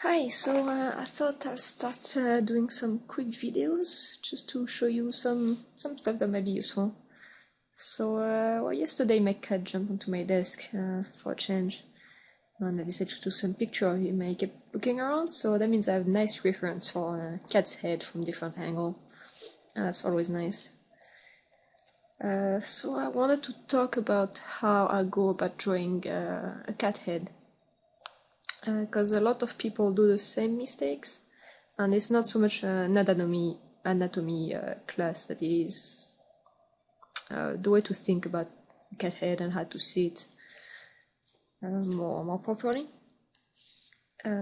Hi, I thought I'll start doing some quick videos just to show you some stuff that might be useful. Well, yesterday my cat jumped onto my desk for a change, and I decided to do some picture of him. I kept looking around, so that means I have a nice reference for a cat's head from different angle, and that's always nice. So I wanted to talk about how I go about drawing a cat head. Because a lot of people do the same mistakes, and it's not so much an anatomy class that is the way to think about cat head and how to see it more properly.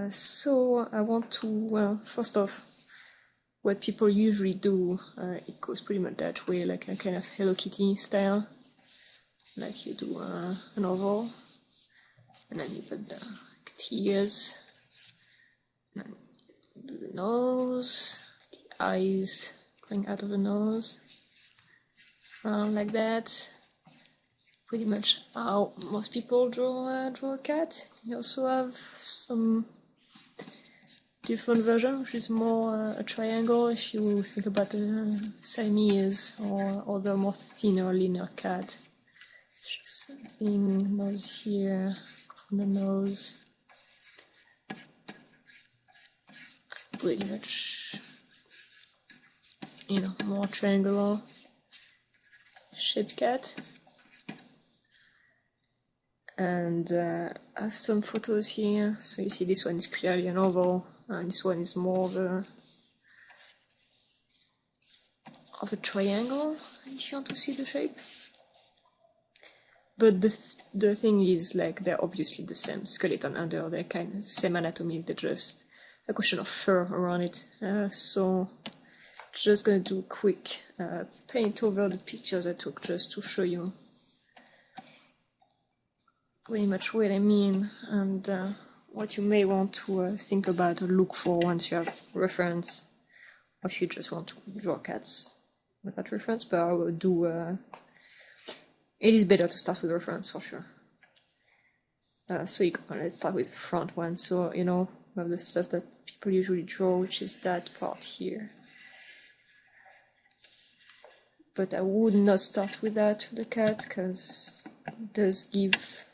So I want to, first off, what people usually do, it goes pretty much that way, like a kind of Hello Kitty style, like you do an oval, and then you put the ears, and do the nose, the eyes going out of the nose, like that. Pretty much how most people draw a cat. You also have some different version, which is more a triangle if you think about the Siamese or other more thinner, linear cat. Just something, nose here, from the nose. Pretty much, more triangular shaped cat. And I have some photos here. So you see this one is clearly an oval, and this one is more of a triangle, if you want to see the shape. But the thing is, like, they're obviously the same skeleton under, they're kind of the same anatomy, they're just a question of fur around it. So just gonna do a quick paint over the pictures I took just to show you pretty much what I mean and what you may want to think about or look for once you have reference, or if you just want to draw cats without reference. But I will do it is better to start with reference for sure. So let's start with the front one. So we have the stuff that people usually draw, which is that part here. But I would not start with that, the cat, because it does give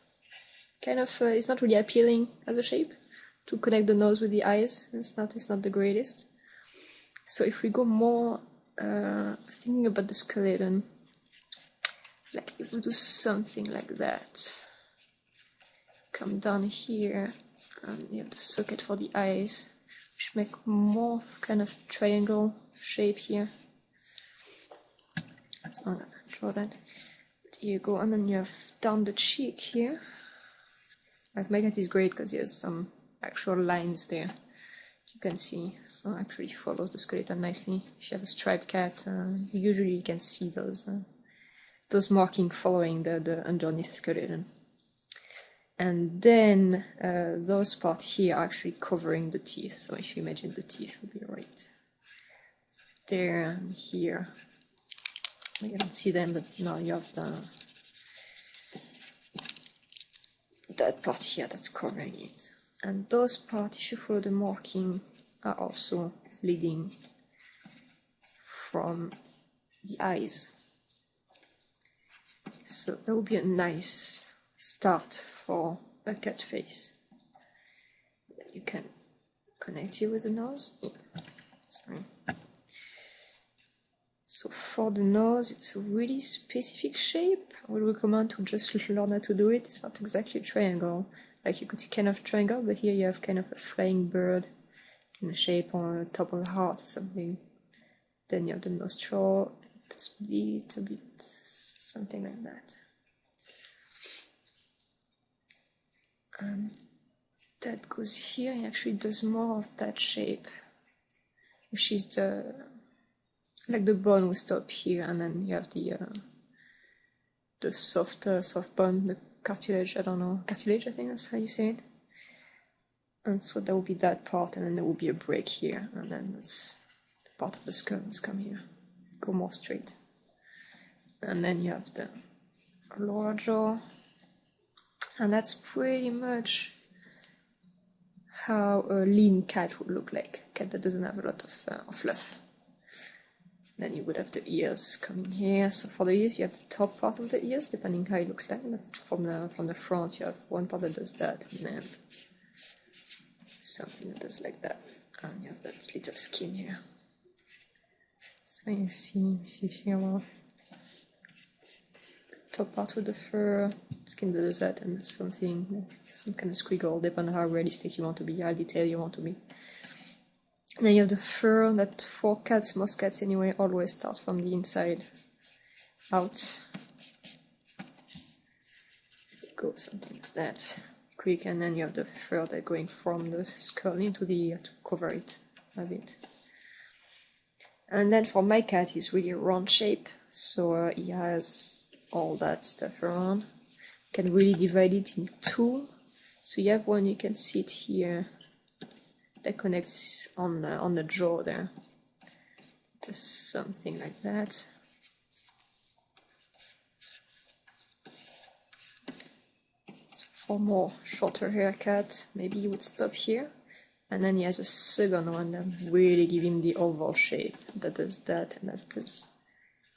kind of, it's not really appealing as a shape to connect the nose with the eyes. It's not the greatest. So if we go more thinking about the skeleton, like if we do something like that, come down here, and you have the socket for the eyes, which make more kind of triangle shape here. So I'm gonna draw that. Here you go, and then you have down the cheek here. Like Magnet is great because he has some actual lines there, you can see. So actually follows the skeleton nicely. If you have a striped cat, usually you can see those markings following the underneath skeleton. And then those parts here are actually covering the teeth. So if you imagine the teeth would be right there and here. You don't see them, but now you have that part here that's covering it. And those parts, if you follow the marking, are also leading from the eyes. So that would be a nice start for a cat face. You can connect it with the nose. Yeah. Sorry. So for the nose, it's a really specific shape. I would recommend to just learn how to do it. It's not exactly a triangle. Like you could see kind of triangle, but here you have kind of a flying bird kind of shape on the top of the heart or something. Then you have the nostril, just a little bit something like that. And that goes here. It actually does more of that shape, which is like the bone will stop here, and then you have the soft bone, the cartilage. I don't know, cartilage. I think that's how you say it. And so that will be that part, and then there will be a break here, and then that's the part of the skull that's come here. Go more straight, and then you have the lower jaw, and that's pretty much how a lean cat would look like, a cat that doesn't have a lot of fluff. Then you would have the ears coming here. So for the ears, you have the top part of the ears, depending how it looks like. But from the front, you have one part that does that, and then something that does like that, and you have that little skin here. So you see here, well, top part with the fur, skin that does that, and something, some kind of squiggle, depending on how realistic you want to be, how detailed you want to be. And then you have the fur that for cats, most cats anyway, always start from the inside out. So go something like that, quick, and then you have the fur that going from the skull into the ear to cover it a bit. And then for my cat, he's really a round shape, so he has all that stuff around. You can really divide it in two. So you have one, you can see it here, that connects on the jaw there. There's something like that. So for more shorter haircut, maybe you would stop here. And then he has a second one that really give him the oval shape. That does that, and that does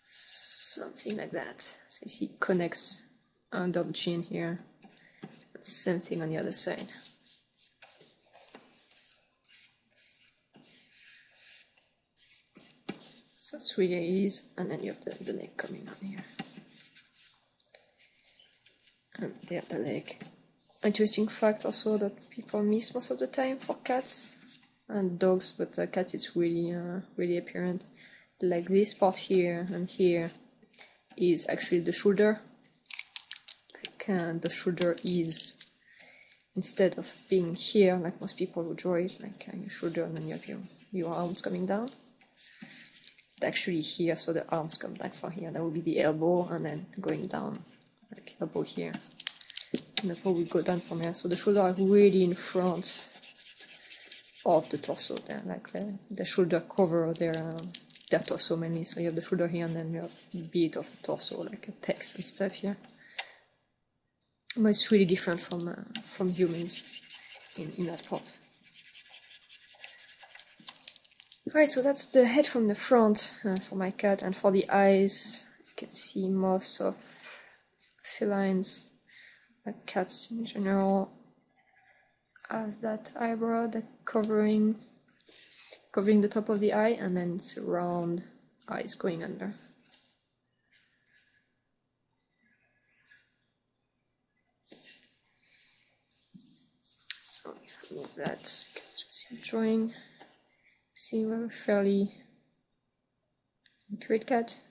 something like that. So you see it connects under the chin here. That's same thing on the other side. So 3 days, and then you have the leg coming on here. And there the leg. Interesting fact also that people miss most of the time for cats and dogs, but cats it's really apparent. Like this part here and here is actually the shoulder. Like the shoulder is, instead of being here like most people would draw it, like your shoulder and then you have your arms coming down. Actually here, so the arms come down from here. That would be the elbow, and then going down, like elbow here. And the foot would go down from here. So the shoulder are really in front of the torso there, like the shoulder cover their torso mainly. So you have the shoulder here, and then you have a bit of the torso, like pecs and stuff here. But it's really different from humans in that part. Right, so that's the head from the front for my cat, and for the eyes, you can see most of felines, like cats in general, have that eyebrow that covering the top of the eye, and then it's round eyes going under. So if I move that, you can just see the drawing. See, we have a fairly accurate cat.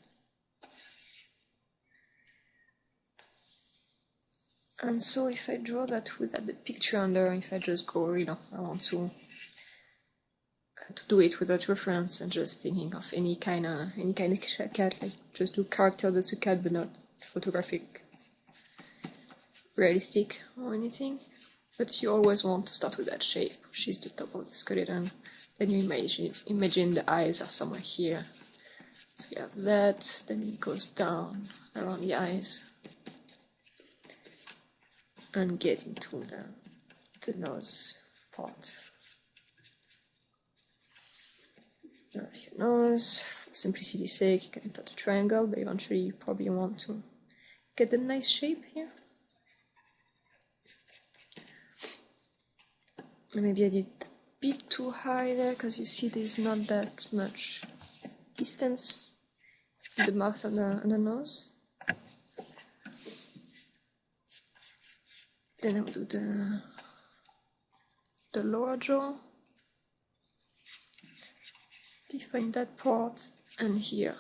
And so if I draw that without the picture under, if I just go, I want to do it without reference and just thinking of any kind of cat, like just do character that's a cat but not photographic, realistic or anything. But you always want to start with that shape, which is the top of the skeleton. Then you imagine the eyes are somewhere here. So you have that, then it goes down around the eyes and get into the nose part. Now your nose, for simplicity's sake, you can put a triangle, but eventually you probably want to get a nice shape here. And maybe I did a bit too high there, because you see there's not that much distance between the mouth and the nose. Then I will do the lower jaw. Define that part, and here.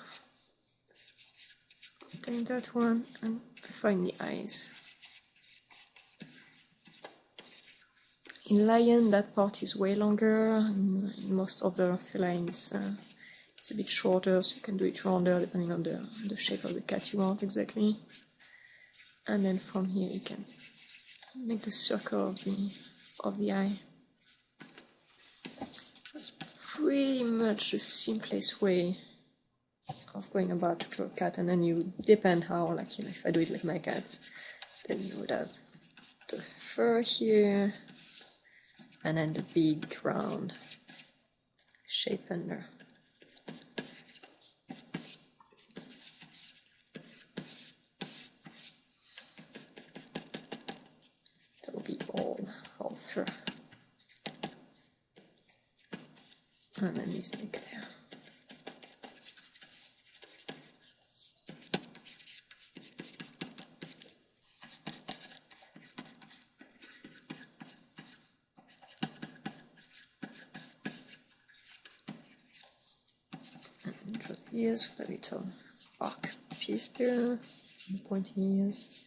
Define that one, and find the eyes. In lion, that part is way longer. In most other felines, it's a bit shorter, so you can do it rounder depending on the shape of the cat you want exactly. And then from here you can make the circle of the eye. That's pretty much the simplest way of going about to draw a cat, and then you depend how, like, if I do it like my cat, then you would have the fur here, and then the big round shape under. That will be all fur. And then his neck there. And draw the ears with a little arc piece there, pointy ears.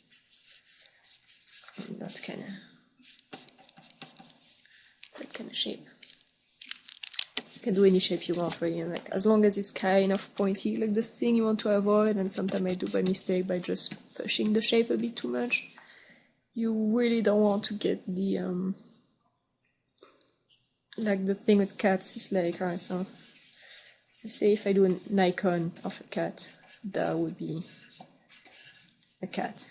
And that kind of shape. You can do any shape you want really, like as long as it's kind of pointy, like the thing you want to avoid, and sometimes I do by mistake by just pushing the shape a bit too much. You really don't want to get the like the thing with cats is like, alright, so let's say if I do an icon of a cat, that would be a cat.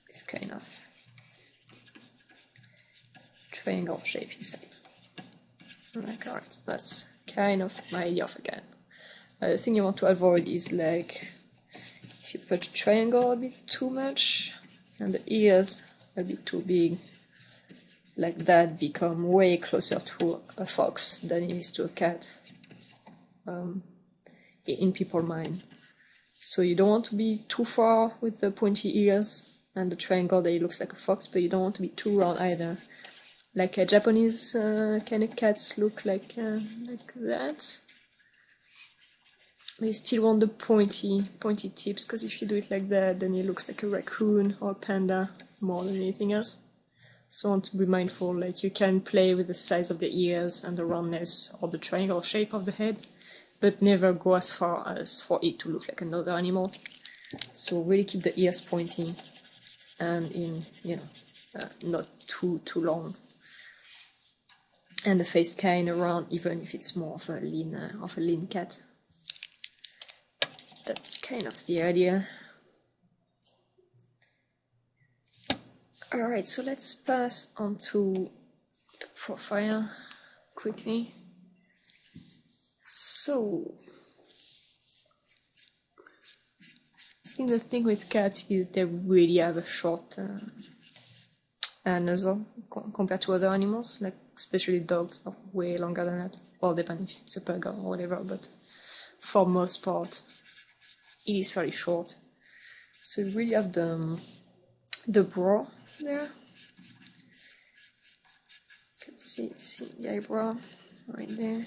It's kind of triangle shape inside. Like, alright, that's kind of my idea of a cat. The thing you want to avoid is like if you put a triangle a bit too much and the ears a bit too big, like that become way closer to a fox than it is to a cat in people's mind. So you don't want to be too far with the pointy ears and the triangle that it looks like a fox, but you don't want to be too round either. Like Japanese kind of cats look like that. But you still want the pointy tips, because if you do it like that, then it looks like a raccoon or a panda more than anything else. So you want to be mindful, like you can play with the size of the ears and the roundness or the triangle shape of the head, but never go as far as for it to look like another animal. So really keep the ears pointy and not too long. And the face kind of round, even if it's more of a lean cat. That's kind of the idea. Alright, so let's pass on to the profile quickly. So, I think the thing with cats is they really have a short nozzle compared to other animals, like especially dogs are way longer than that. Well, depending if it's a pug or whatever, but for most part, it is fairly short. So you really have the brow there. You can see the eyebrow right there.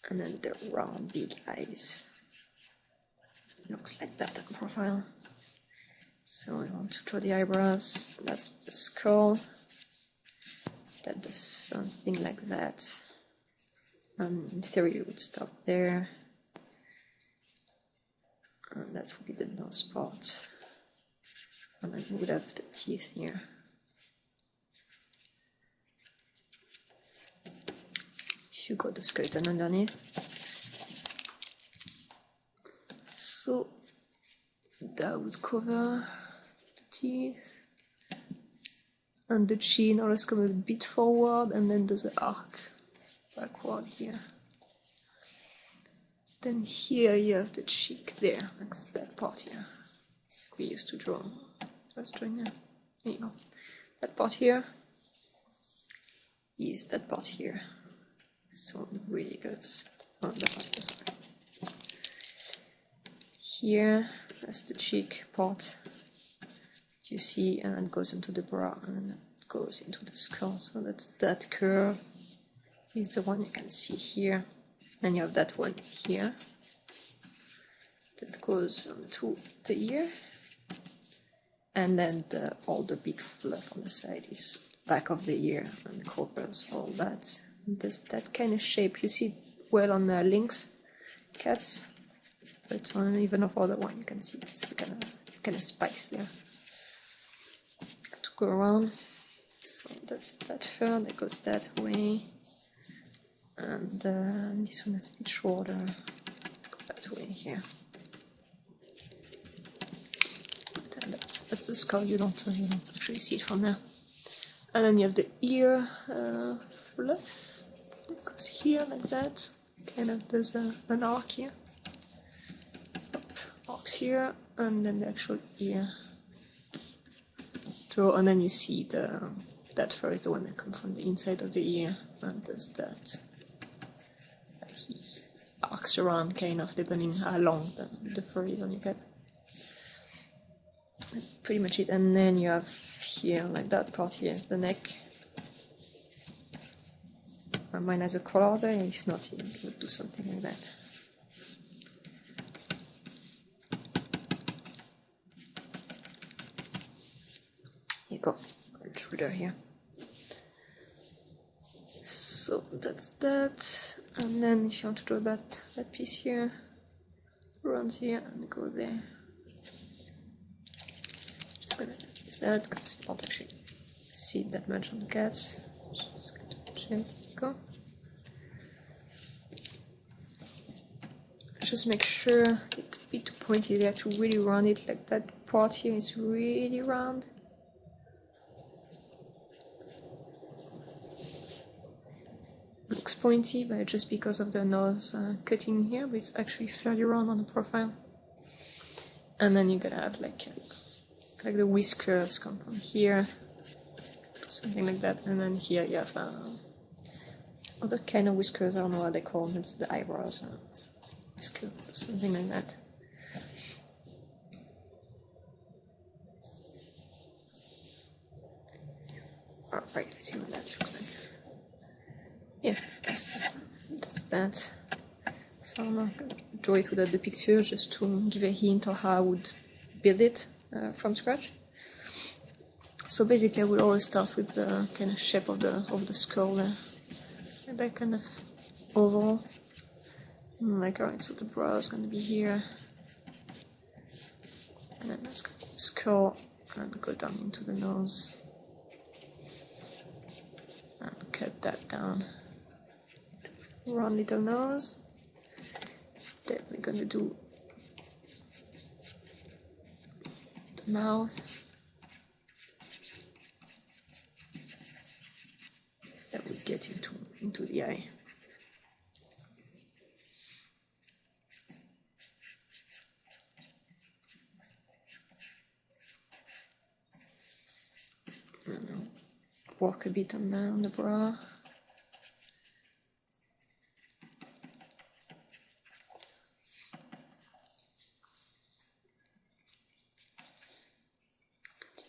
And then the round big eyes. Looks like that in profile. So I want to draw the eyebrows. That's the skull. That does something like that. And in theory it would stop there. And that would be the nose part. And then we would have the teeth here. If you got the skeleton underneath. So that would cover the teeth. And the chin always comes a bit forward, and then there's an arc backward here. Then here you have the cheek there, like that part here. We used to draw. I was drawing there. There you go. That part here is that part here. So it really goes on the part here, sorry. Here, that's the cheek part. You see, and it goes into the brow, and it goes into the skull. So that's that curve is the one you can see here. And you have that one here that goes onto the ear, and then all the big fluff on the side is back of the ear and covers all that. There's that kind of shape you see well on lynx cats, but on even of other one you can see it's kind of spikes there to go around. So that's that fur that goes that way. And this one is a bit shorter, go that way here. And that's the skull. You don't actually see it from there. And then you have the ear fluff that goes here like that. Kind of there's an arc here. Arcs here, and then the actual ear. So, and then you see that fur is the one that comes from the inside of the ear, and there's that. Like he arcs around, kind of depending how long the fur is on your cat. That's pretty much it. And then you have here, like that part here is the neck. Mine has a collar there, if not, you would do something like that. Here you go, intruder here. So that's that, and then if you want to draw that piece here, runs here and go there. Just gonna use that because you don't actually see it that much on the cats. Just gonna check, go. Just make sure it's a bit too pointy. You have to really round it, like that part here is really round. Looks pointy, but just because of the nose cutting here, but it's actually fairly round on the profile. And then you're gonna have like the whiskers come from here, something like that. And then here you have other kind of whiskers. I don't know what they call them. It's the eyebrows. Whiskers, something like that. Alright, let's see what that looks like. Yeah, that's that. So I'm not going to draw it without the picture, just to give a hint of how I would build it from scratch. So basically I will always start with the kind of shape of the skull there. And that kind of oval. Like, alright, so the brow is going to be here. And then that's going to be the skull, and go down into the nose. And cut that down. Round little nose. Then we're going to do the mouth. That will get into the eye. Work a bit on the brow.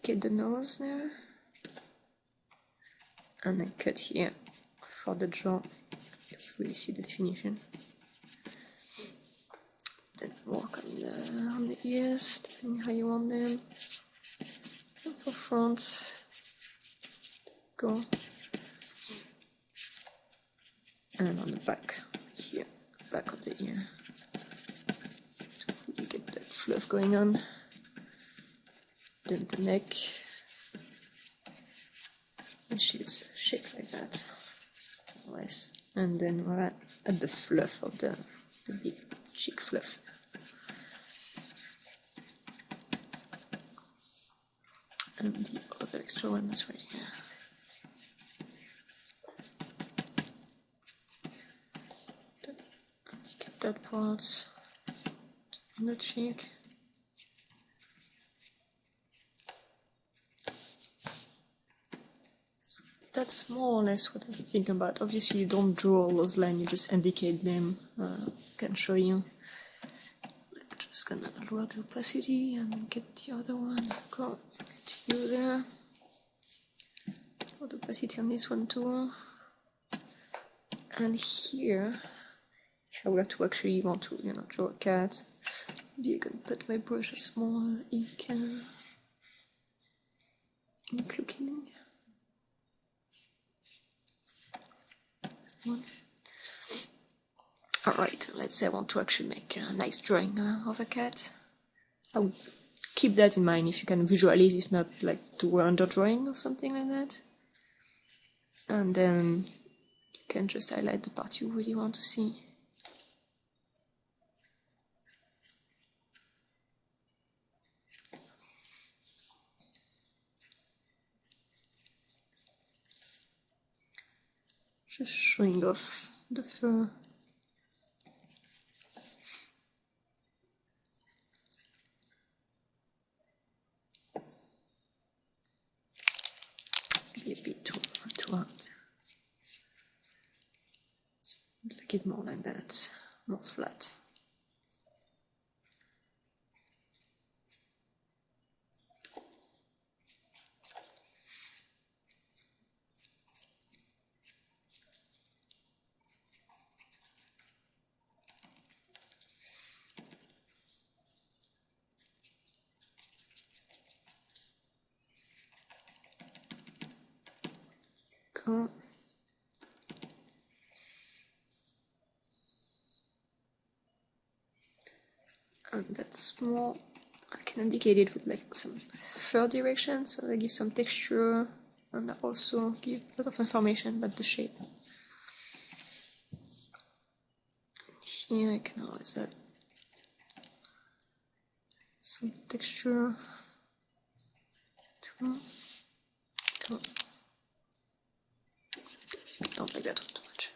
Get the nose there, and then cut here for the jaw. You really see the definition. Then work on the ears, depending how you want them. And for front, go, and on the back here, back of the ear, to really get that fluff going on. Then the neck, which is shaped like that, more or less. And then we're at the fluff of the big cheek fluff. And the other extra one is right here. Get that part on the cheek. That's more or less what I think about. Obviously you don't draw all those lines, you just indicate them. I can show you. I'm just gonna lower the opacity and get the other one. Go, get you there. Lower the opacity on this one too. And here, if I were to actually want to, draw a cat, maybe I can put my brush as more ink looking. Alright, let's say I want to actually make a nice drawing of a cat. I would keep that in mind if you can visualize, if not like do an under drawing or something like that. And then you can just highlight the part you really want to see. Just showing off the fur. Maybe a bit too hard. Like it more like that, more flat. Go. And that's more, I can indicate it with like some fur direction, so they give some texture and also give a lot of information about the shape. Here I can always add some texture too. Don't like that too much.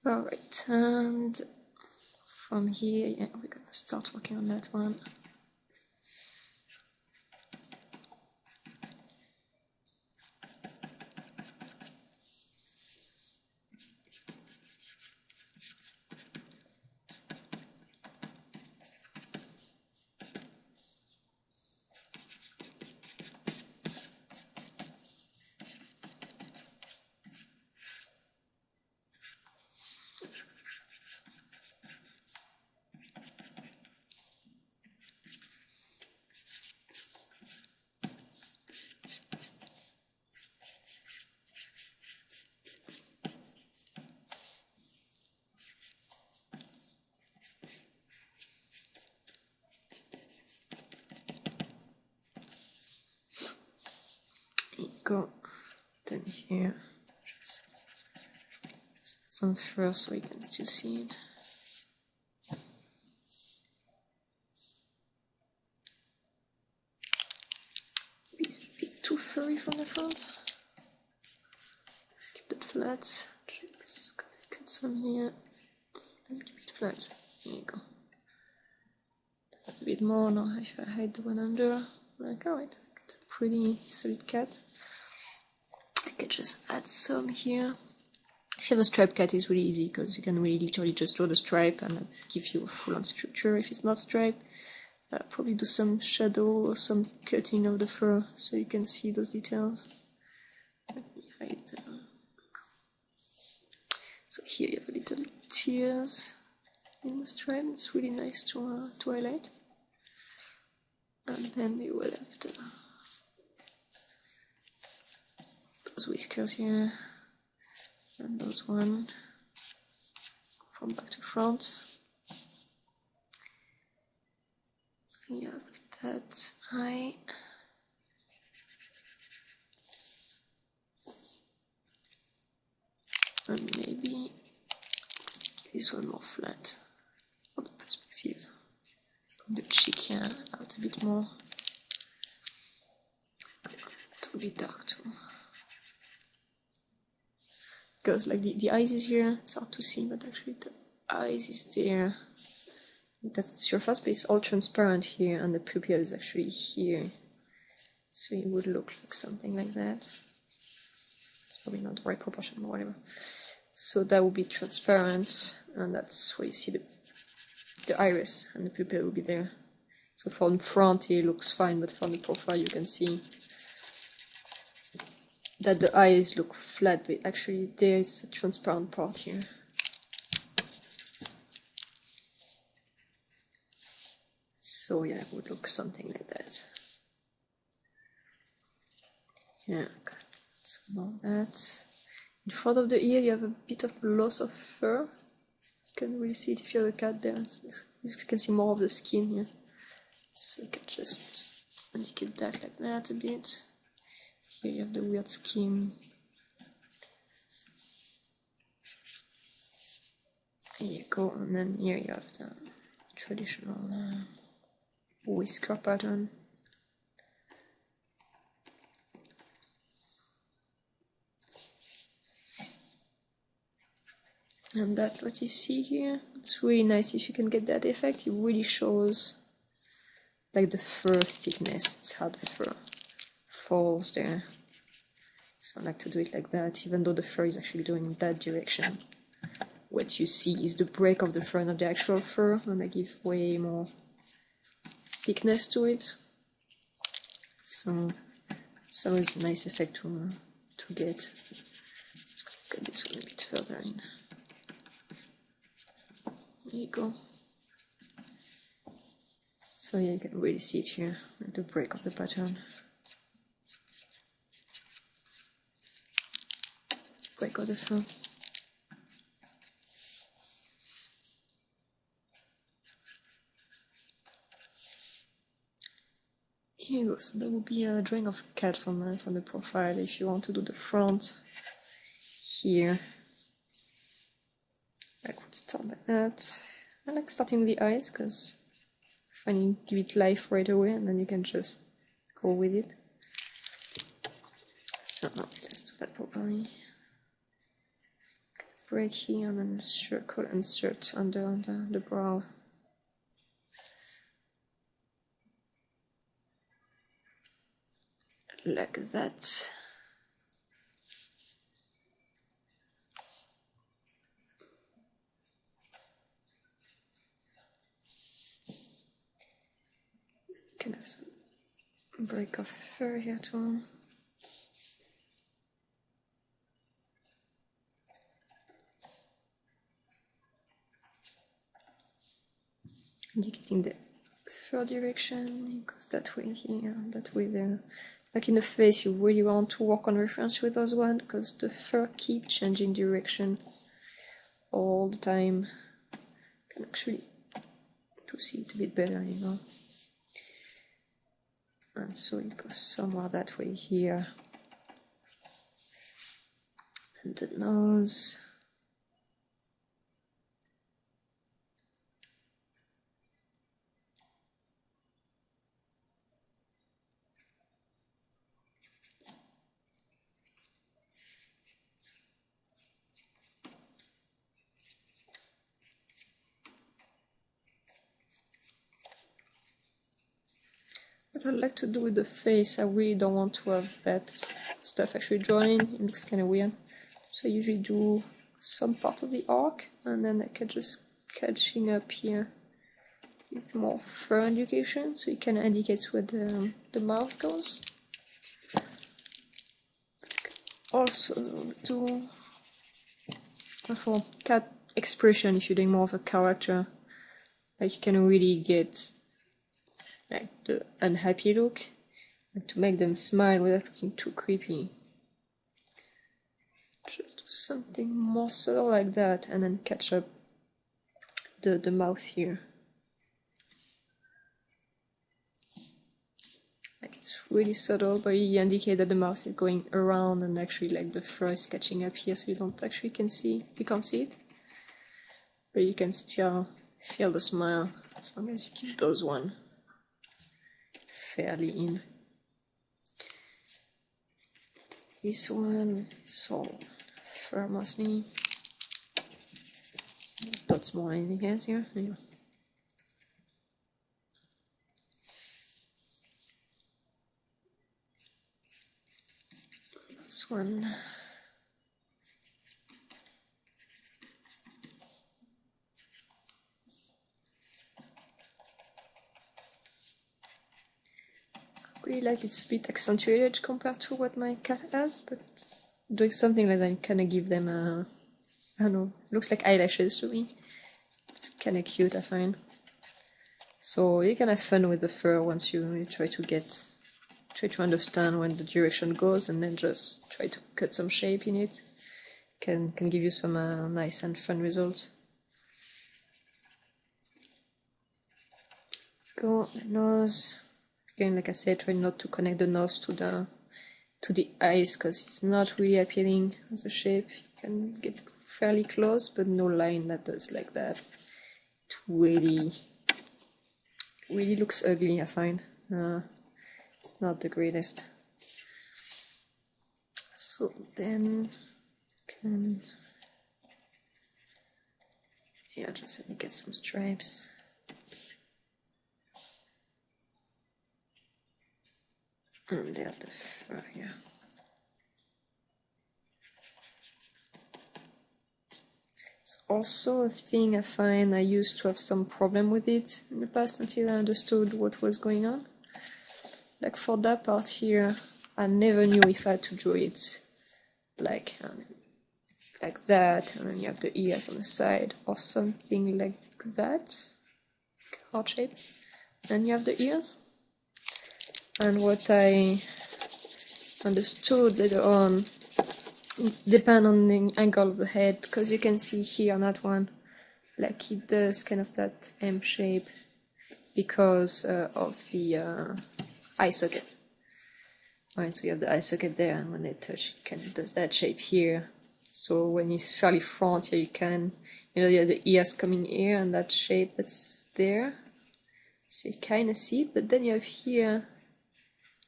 Alright, and from here, yeah, we're gonna start working on that one. Go. Then here, just add some fur so you can still see it. It's a bit too furry from the front. Let's keep that flat. Just gonna cut some here and keep it flat. There you go. A bit more now if I hide the one under. Like, alright, it's a pretty solid cat. I can just add some here. If you have a stripe cat, it's really easy because you can really literally just draw the stripe and give you a full-on structure. If it's not striped, probably do some shadow or some cutting of the fur so you can see those details. Let me hide them. So here you have a little tears in the stripe. It's really nice to highlight. And then you will have those whiskers here, and those one from back to front. You have that eye. And maybe give this one more flat for the perspective. The cheek here out a bit more. It will be dark too. Because like the eyes is here, it's hard to see, but actually the eyes is there. That's the surface, but it's all transparent here, and the pupil is actually here. So it would look like something like that. It's probably not the right proportion, but whatever. So that would be transparent, and that's where you see the iris, and the pupil will be there. So from front it looks fine, but from the profile you can see that the eyes look flat, but actually there is a transparent part here. So yeah, it would look something like that. Yeah, got some more of that. In front of the ear you have a bit of loss of fur. You can really see it if you have a cat there. You can see more of the skin here. So you can just indicate that like that a bit. Here you have the weird skin. Here you go, and then here you have the traditional whisker pattern. And that's what you see here. It's really nice if you can get that effect. It really shows like the fur thickness. It's how the fur falls there. So I like to do it like that, even though the fur is actually going in that direction. What you see is the break of the fur, not the actual fur, and I give way more thickness to it. So it's always a nice effect to get. Let's cut this one a bit further in. There you go. So yeah, you can really see it here, like the break of the pattern. Break of the fur. Here you go. So that would be a drawing of a cat from the profile. If you want to do the front here, I could start like that. I like starting with the eyes because I find you give it life right away, and then you can just go with it. So now let's do that properly. Break here and then circle, insert under the brow. Like that. Can have some break of fur here too. Indicating the fur direction, it goes that way here, that way there. Like in the face, you really want to work on reference with those ones because the fur keeps changing direction all the time. You can actually to see it a bit better, you know. And so it goes somewhere that way here. And the nose. What I like to do with the face, I really don't want to have that stuff actually drawn in. It looks kind of weird. So I usually do some part of the arc, and then I can just catching up here with more fur indication, so it kind of indicates where the mouth goes. Also do for cat expression, if you're doing more of a character, like you can really get like the unhappy look, and to make them smile without looking too creepy. Just do something more subtle like that, and then catch up the mouth here. Like it's really subtle, but you indicate that the mouth is going around, and actually like the fur is catching up here, so you don't actually can't see it, but you can still feel the smile as long as you keep those one fairly in. This one is all fur mostly. Dots more than anything else here. Anyway. This one. I really like it's a bit accentuated compared to what my cat has, but doing something like that kind of give them a, I don't know, looks like eyelashes to me. It's kind of cute, I find. So you can have fun with the fur once you try to understand when the direction goes, and then just try to cut some shape in it. Can give you some nice and fun results. Go nose. Again, like I said, try not to connect the nose to the eyes, because it's not really appealing as a shape. You can get fairly close, but no line that does like that. It really looks ugly, I find. It's not the greatest. So then can yeah, just let me get some stripes. And they have the fur here. It's also a thing I find I used to have some problem with it in the past until I understood what was going on. Like for that part here, I never knew if I had to draw it like that, and then you have the ears on the side, or something like that, heart shape, and you have the ears. And what I understood later on, it depends on the angle of the head, because you can see here on that one, like it does kind of that M shape because of the eye socket. Right, so you have the eye socket there, and when they touch, it kind of does that shape here. So when it's fairly front here, you have the ears coming here, and that shape that's there. So you kind of see it, but then you have here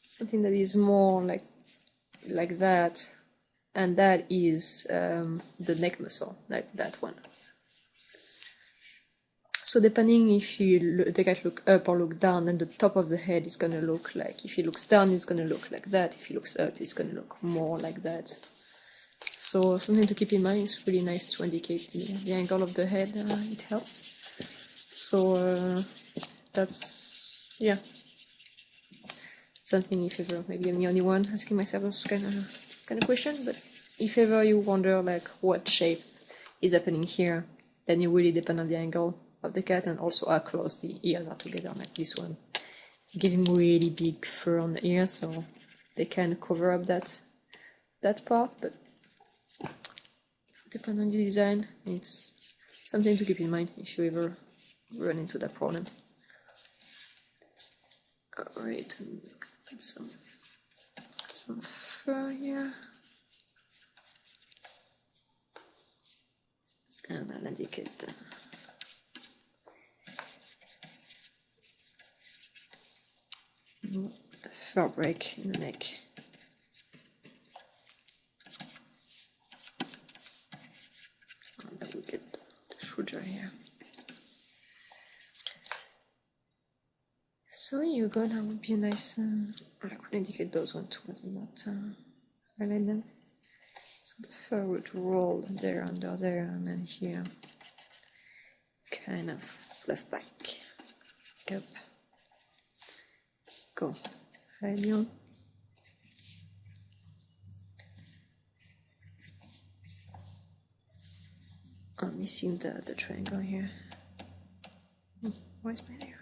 something that is more like that, and that is the neck muscle, like that one. So depending if the cat look up or look down, then the top of the head is gonna look like, if he looks down, it's gonna look like that. If he looks up, it's gonna look more like that. So something to keep in mind. It's really nice to indicate the angle of the head. It helps. So that's, yeah, something if ever, maybe I'm the only one asking myself this kind of question, but if ever you wonder like what shape is happening here, then you really depend on the angle of the cat and also how close the ears are together, like this one. Give him really big fur on the ear, so they can cover up that part, but depending on the design, it's something to keep in mind if you ever run into that problem. Alright, put some fur here. And I'll indicate the fur break in the neck. And then we get the shoulder here. So here you go, that would be a nice, I could indicate those ones too, but not highlight them. So the fur would roll there, under there, and then here, kind of fluff back, up, go, highly on. I'm missing the triangle here. Where's my layer?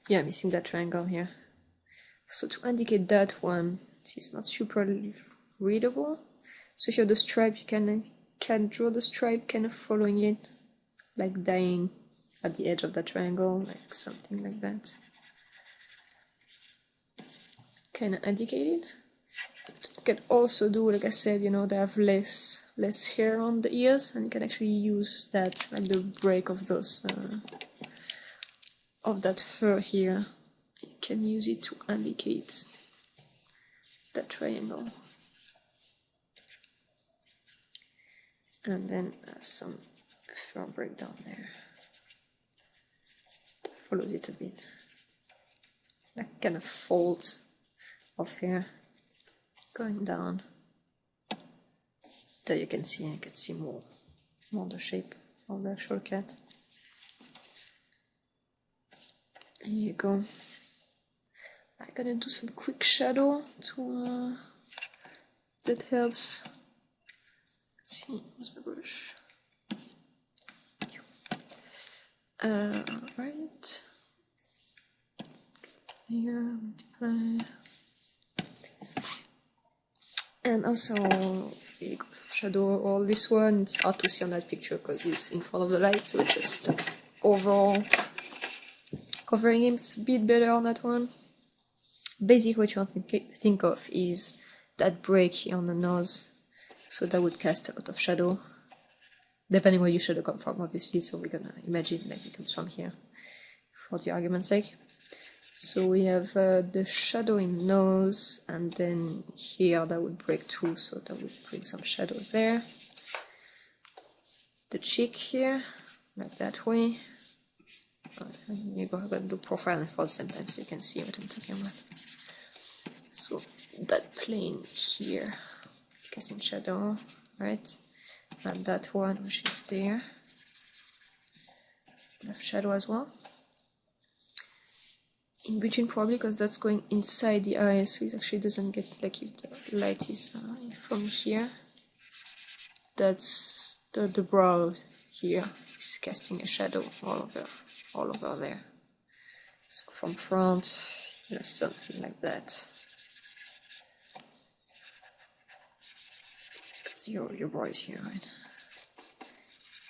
Yeah, I'm missing that triangle here. So to indicate that one, it's not super readable. So if you have the stripe, you can draw the stripe kind of following it, like dying at the edge of that triangle, like something like that. Kind of indicate it. You can also do, like I said, they have less hair on the ears, and you can actually use that, like the break of those of that fur here. You can use it to indicate that triangle. And then have some fur breakdown there. Follows it a bit. Like kind of folds of hair going down. There you can see more the shape of the actual cat. Here you go. I'm gonna do some quick shadow to that helps. Let's see, where's my brush? Right here, multiply, and also here you go, shadow all this one. It's hard to see on that picture because it's in front of the light, so just overall covering him. It's a bit better on that one. Basically what you want to think of is that break here on the nose, so that would cast a lot of shadow, depending where your shadow comes from, obviously, so we're gonna imagine like it comes from here for the argument's sake. So we have the shadow in nose, and then here that would break too, so that would bring some shadow there. the cheek here, like that way. And you're gonna do profile and fold sometimes so you can see what I'm talking about. So that plane here, casting shadow, right? And that one which is there, left shadow as well. In between probably because that's going inside the eyes, so it actually doesn't get, like if the light is from here, that's the brow here is casting a shadow all over there. So from front, you know, something like that. Your brow is here, right?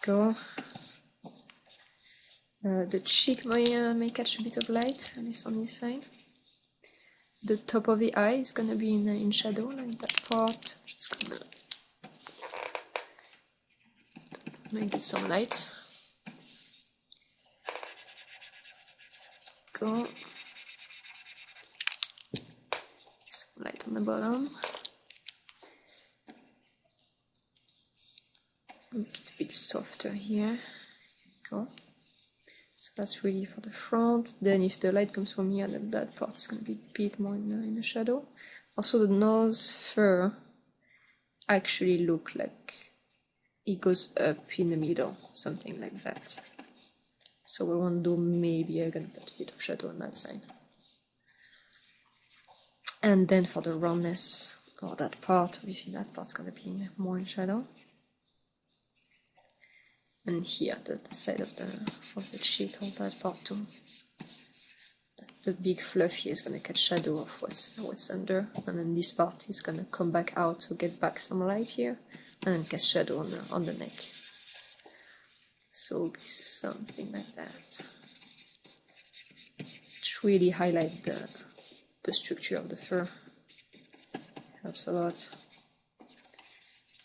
Go. The cheek may catch a bit of light, at least on this side. The top of the eye is gonna be in shadow, like that part. Just gonna make it some light. Go. Some light on the bottom. Make it a bit softer here. Go. So that's really for the front. Then if the light comes from here, then that part is going to be a bit more in the shadow. Also the nose fur actually look like it goes up in the middle, something like that. So we want to do, maybe I'm going to put a bit of shadow on that side. And then for the roundness, or that part, obviously that part's going to be more in shadow. And here, the side of the cheek, all that part too. The big fluff here is going to catch shadow of what's under, and then this part is going to come back out to get back some light here, and then cast shadow on the neck. So it'll be something like that. Which really highlight the structure of the fur. Helps a lot.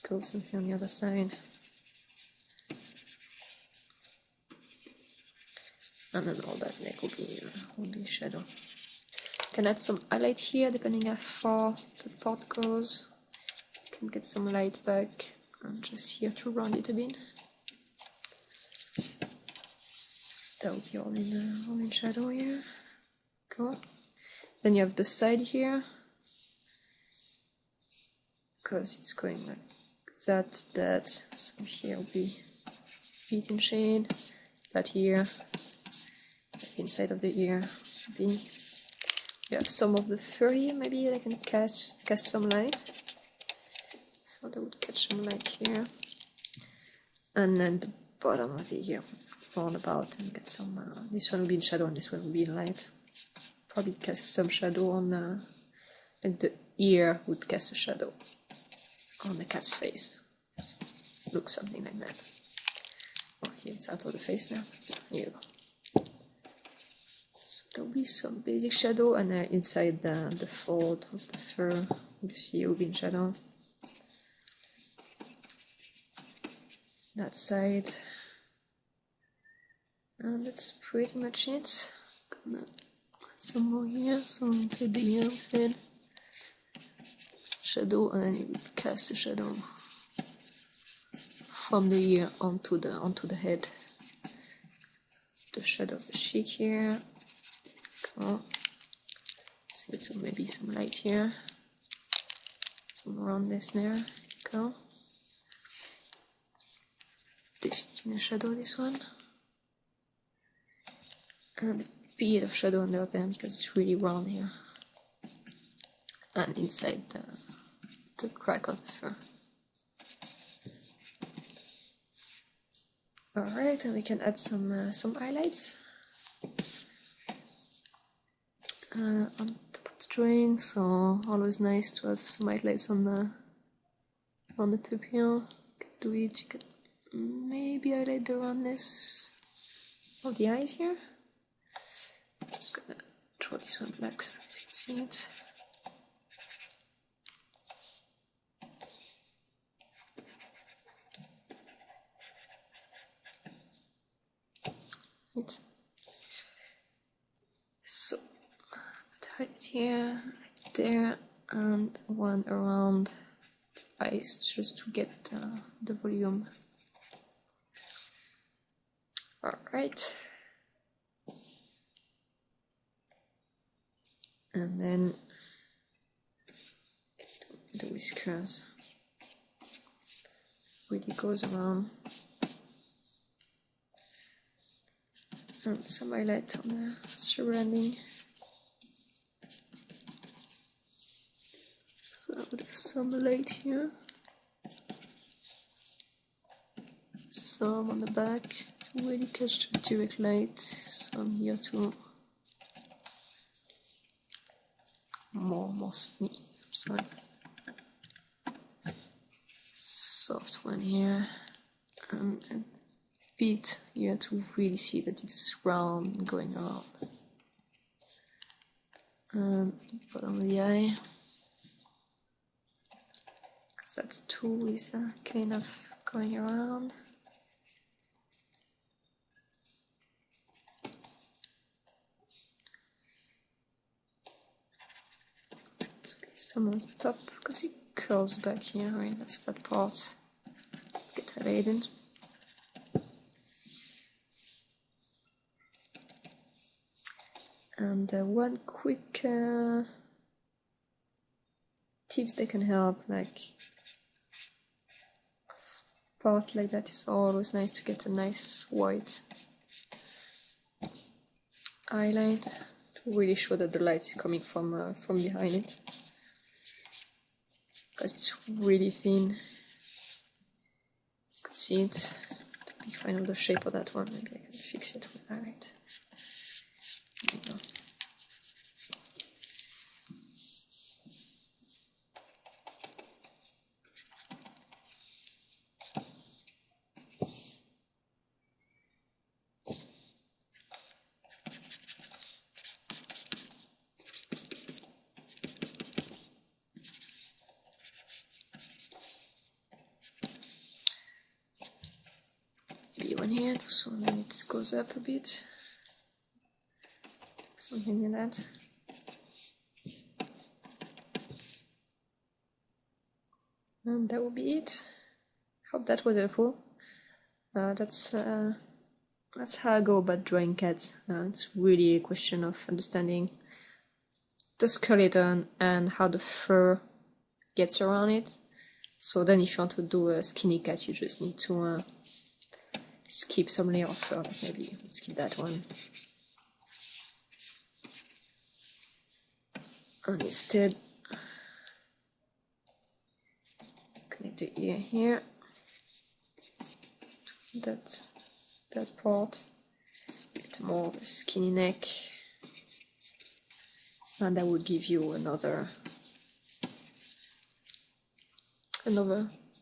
Go something on the other side. And then all that neck will be shadow. Can add some highlight here depending how far the part goes. Can get some light back and just here to round it a bit. That will be all in shadow here. Cool. Then you have the side here, because it's going like that. So here will be a bit in shade. That here. Inside of the ear, maybe you have some of the fur here, maybe I can cast some light, so that would catch some light here, and then the bottom of the ear round about and get some, this one will be in shadow and this one will be in light, probably cast some shadow on, and the ear would cast a shadow on the cat's face, so looks something like that. Oh, here it's out of the face now, so here you go. There will be some basic shadow, and inside the fold of the fur, you see it will be in shadow. That side. And that's pretty much it. Gonna add some more here, so inside the ear, we said. Shadow, and then you will cast a shadow from the ear onto the head. The shadow of the cheek here. Cool. So maybe some light here, some roundness there. Cool. Definitely in a shadow this one, and a bit of shadow under there because it's really round here, and inside the crack of the fur. Alright, and we can add some highlights. On top of the drawing, so always nice to have some highlights on the pupil. You can do it, you can maybe highlight the roundness of the eyes here. I'm just gonna draw this one black so you can see it. Right. So highlight here, right there, and one around the eyes just to get the volume Alright. And then the whiskers really goes around. And some highlight on the surrounding. So I would have some light here. Some on the back to really catch the direct light. Some here too. More sneaky. Sorry. Soft one here. And a bit here to really see that it's round and going around. And bottom of the eye. Because that's two is kind of going around. Some on the top because it curls back here, right? That's that part. Get highlighted. And one quick tips that can help, like part like that is always nice to get a nice white highlight to really show that the light is coming from behind it. Because it's really thin. You could see it. To be fine of the shape of that one, maybe I can fix it with highlight. There we go. One here, so then it goes up a bit, something like that. And that will be it. Hope that was helpful. That's how I go about drawing cats. It's really a question of understanding the skeleton and how the fur gets around it. So then if you want to do a skinny cat, you just need to skip some layer of fur, like maybe skip that one. And instead, connect the ear here. That part. Get more of a skinny neck. And that would give you another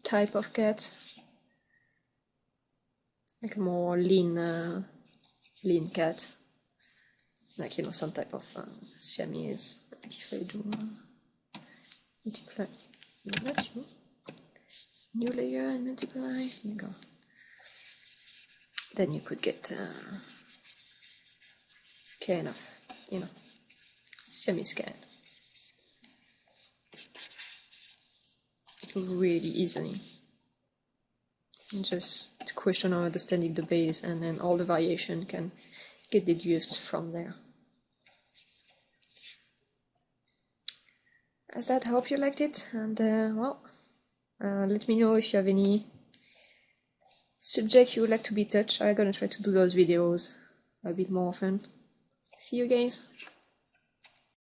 type of cat. Like a more lean cat, like some type of Siamese. Like if I do multiply, new layer and multiply, here you go. Then you could get kind of Siamese cat really easily. Just a question of understanding the base, and then all the variation can get deduced from there. As that, I hope you liked it, and let me know if you have any subject you would like to be touched. I'm gonna try to do those videos a bit more often. See you guys!